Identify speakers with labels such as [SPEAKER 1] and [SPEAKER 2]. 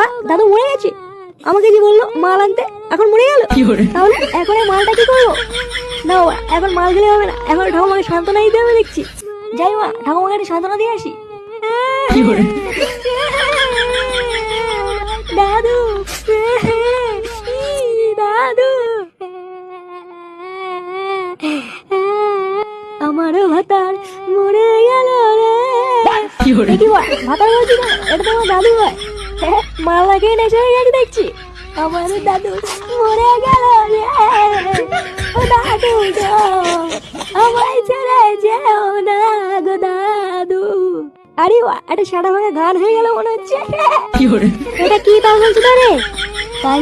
[SPEAKER 1] বাবা দাদু মরে গেছে, আমাকে যে বললো মাল আনতে, এখন মরে গেল। তাহলে এখন এই মালটা কি করবো? না বাবা, এখন মাল খেলে হবে না, এখন ঠাকুমাকে সান্ত্বনা দিতে হবে দেখছি। যাই মা, ঠাকুমাকে একটা সান্ত্বনা দিয়ে আসি। দাদু দাদু, আমারও ভাতার মরে গেল রে। কি ভাতার বলছি না, এটা তো আমার দাদু হয়। মাল লাগিয়ে নেশা হয়ে গেছে দেখছি। আমার দাদু মরে গেল রে। ও দাদু গো, আমায় ছেড়ে যেও না গো দাদু। আরে বাহ, একটা সাদা ভাঙা গান হয়ে গেল মনে হচ্ছে। এটা কি তা বলছো রে? তাই